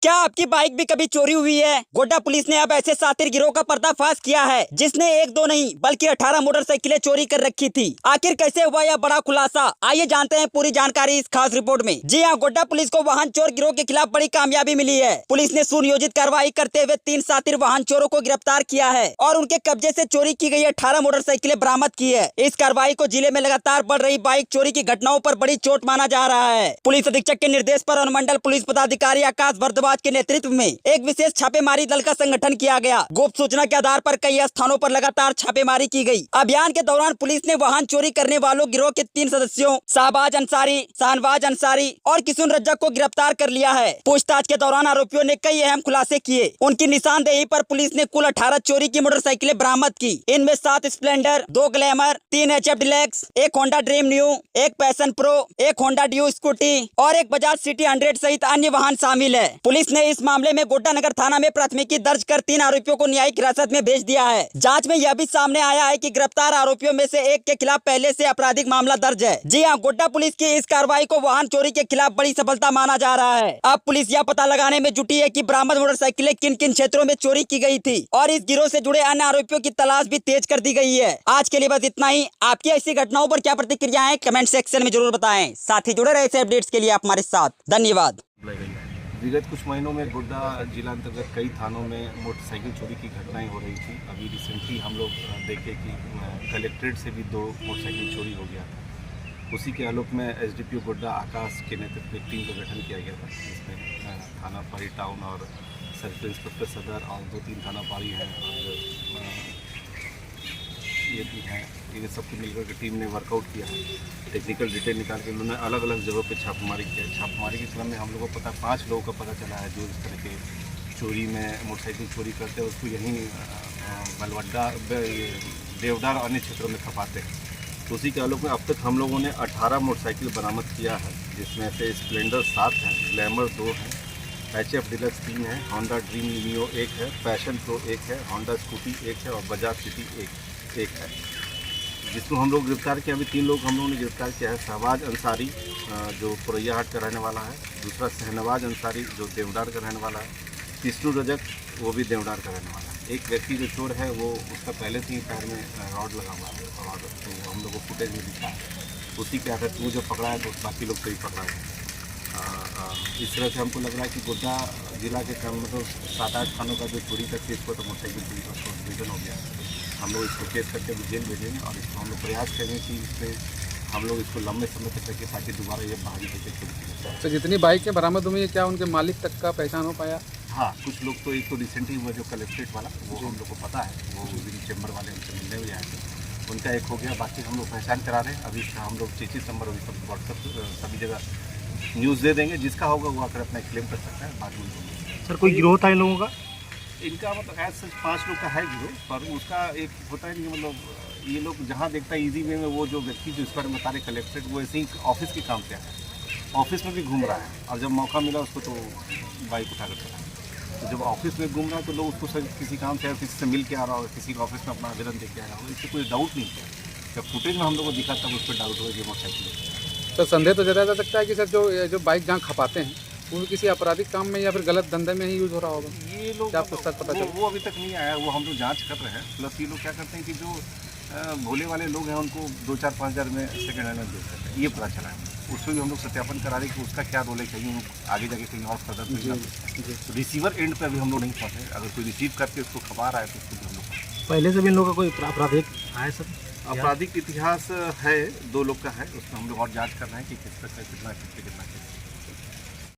क्या आपकी बाइक भी कभी चोरी हुई है? गोड्डा पुलिस ने अब ऐसे शातिर गिरोह का पर्दाफाश किया है जिसने एक दो नहीं बल्कि 18 मोटरसाइकिलें चोरी कर रखी थी। आखिर कैसे हुआ यह बड़ा खुलासा, आइए जानते हैं पूरी जानकारी इस खास रिपोर्ट में। जी हां, गोड्डा पुलिस को वाहन चोर गिरोह के खिलाफ बड़ी कामयाबी मिली है। पुलिस ने सुनियोजित कार्रवाई करते हुए 3 शातिर वाहन चोरों को गिरफ्तार किया है और उनके कब्जे से चोरी की गई 18 मोटरसाइकिलें बरामद की है। इस कार्रवाई को जिले में लगातार बढ़ रही बाइक चोरी की घटनाओं पर बड़ी चोट माना जा रहा है। पुलिस अधीक्षक के निर्देश पर अनुमंडल पुलिस पदाधिकारी आकाश भारद्वाज के नेतृत्व में एक विशेष छापेमारी दल का संगठन किया गया। गुप्त सूचना के आधार पर कई स्थानों पर लगातार छापेमारी की गई। अभियान के दौरान पुलिस ने वाहन चोरी करने वालों गिरोह के 3 सदस्यों शाहबाज अंसारी, शाहनवाज अंसारी और किशुन रज्जक को गिरफ्तार कर लिया है। पूछताछ के दौरान आरोपियों ने कई अहम खुलासे किए। उनकी निशानदेही पर पुलिस ने कुल 18 चोरी की मोटरसाइकिलें बरामद की। इनमें 7 स्प्लेंडर, 2 ग्लैमर, 3 HF डिलक्स, एक होंडा ड्रीम न्यू, एक पैशन प्रो, एक होंडा ड्यू स्कूटी और एक बजाज सिटी 100 सहित अन्य वाहन शामिल है। पुलिस ने इस मामले में गोड्डा नगर थाना में प्राथमिकी दर्ज कर 3 आरोपियों को न्यायिक हिरासत में भेज दिया है। जांच में यह भी सामने आया है कि गिरफ्तार आरोपियों में से एक के खिलाफ पहले से आपराधिक मामला दर्ज है। जी हां, गोड्डा पुलिस की इस कार्रवाई को वाहन चोरी के खिलाफ बड़ी सफलता माना जा रहा है। अब पुलिस यह पता लगाने में जुटी है कि बरामद मोटरसाइकिलें किन किन क्षेत्रों में चोरी की गई थी और इस गिरोह से जुड़े अन्य आरोपियों की तलाश भी तेज कर दी गई है। आज के लिए बस इतना ही। आपकी ऐसी घटनाओं पर क्या प्रतिक्रिया है कमेंट सेक्शन में जरूर बताएं। साथ ही जुड़े रहे ऐसे अपडेट्स के लिए आप हमारे साथ। धन्यवाद। विगत कुछ महीनों में गोड्डा जिला अंतर्गत कई थानों में मोटरसाइकिल चोरी की घटनाएं हो रही थी। अभी रिसेंटली हम लोग देखे कि कलेक्ट्रेट से भी 2 मोटरसाइकिल चोरी हो गया था। उसी के आलोक में SDPO गोड्डा आकाश के नेतृत्व में टीम का गठन किया गया था, जिसमें थाना पारी टाउन और सर्किल इंस्पेक्टर सदर और 2-3 थाना पारी हैं और ये भी हैं। ये सबको मिलकर के टीम ने वर्कआउट किया है। टेक्निकल डिटेल निकाल के उन्होंने अलग अलग जगहों पे छापेमारी किया। छापेमारी के क्रम में हम लोगों को पता 5 लोगों का पता चला है जो इस तरह के चोरी में मोटरसाइकिल चोरी करते हैं, उसको यहीं बलवड्डा, देवदार और अन्य क्षेत्रों में खपाते हैं। तो उसी के आलोक में अब तक हम लोगों ने 18 मोटरसाइकिल बरामद किया है, जिसमें से स्प्लेंडर 7 है, ग्लैमर 2 है, HF डिलक्स 3 है, होंडा ड्रीम नियो 1 है, पैशन प्रो 1 है, होंडा स्कूटी 1 है और बजाज सिटी 1 है। जिसको हम लोग गिरफ्तार किया, अभी 3 लोग हम लोगों ने गिरफ्तार किया है। शाहबाज अंसारी जो पुरैया हाट का रहने वाला है, दूसरा शाहनवाज अंसारी जो देवदार का रहने वाला है, किशुन रज्जक वो भी देवदार का रहने वाला है। एक व्यक्ति जो चोर है वो उसका पहले से ही पैर में रॉड लगा हुआ है और तो हम लोग को फुटेज में दिखा है। उसी के आधार तू जो पकड़ा है तो बाकी लोग सही पकड़ा है। इस तरह से हमको लग रहा है कि गोड्डा जिला के क्रम में तो 7-8 थानों का जो चोरी का केस हुआ तो मोटरसाइकिल चोरी का उसको डिवीजन हो गया। हम लोग इसको केस करके जेल भेजेंगे और इसको हम लोग प्रयास करेंगे कि इसमें हम लोग इसको लंबे समय तक रखें ताकि दोबारा ये बाहरी देखे चोरी। तो जितनी बाइकें बरामद हुई है क्या उनके मालिक तक का पहचान हो पाया? हाँ, कुछ लोग तो एक तो रिसेंटली हुआ जो कलेक्ट्रेट वाला वो हम लोग को पता है, वो विभिन्न चैम्बर वाले उनसे मिलने हुए आए थे, उनका एक हो गया। बाकी हम लोग पहचान करा रहे हैं। अभी हम लोग चेचिस नंबर अभी सब व्हाट्सएप सभी जगह न्यूज़ दे देंगे, जिसका होगा वो आकर अपना क्लेम कर सकता है। बाद में सर कोई गिरोह था इन लोगों का? इनका मतलब एज सच 5 लोग का है गिरोह, पर उसका एक होता है कि मतलब ये लोग जहाँ देखता है ईजी वे में वो जो व्यक्ति जो इस पर बता रहे कलेक्ट्रेट, वो ऐसे ही ऑफिस के काम से आया है, ऑफिस में भी घूम रहा है और जब मौका मिला उसको तो बाइक उठा कर चला। तो जब ऑफिस में घूम रहा है तो लोग उसको किसी काम से किसी से मिल के आ रहा होगा, किसी का ऑफिस में अपना आवेदन दे के आया होगा, इससे कोई डाउट नहीं किया। जब फुटेज में हम लोग को दिखा तब उस पर डाउट हुआ कि मोटरसाइकिल। तो संदेह तो जताया जा सकता है कि सर जो बाइक जहाँ खपाते हैं वो किसी आपराधिक काम में या फिर गलत धंधे में ही यूज हो रहा होगा। ये लोग क्या आपको पता चला? वो अभी तक नहीं आया, वो हम लोग जांच कर रहे हैं। प्लस ये लोग क्या करते हैं कि जो भोले वाले लोग हैं उनको 2-4-5 हज़ार में सेकेंड हैंड में बेच देते हैं, ये पता चला है। उसमें भी हम लोग सत्यापन करा रहे हैं कि उसका क्या रोल है, कहीं आगे जाके कहीं और फर्दर रिसीवर एंड पे अभी हम लोग नहीं फंसे। अगर कोई रिसीव करके उसको खबा रहा है तो उसको भी हम लोग पहले से भी इन लोगों का कोई आपराधिक है सर? आपराधिक इतिहास है, 2 लोग का है, उसमें हम लोग और जाँच कर रहे हैं कि किस तरह से कितना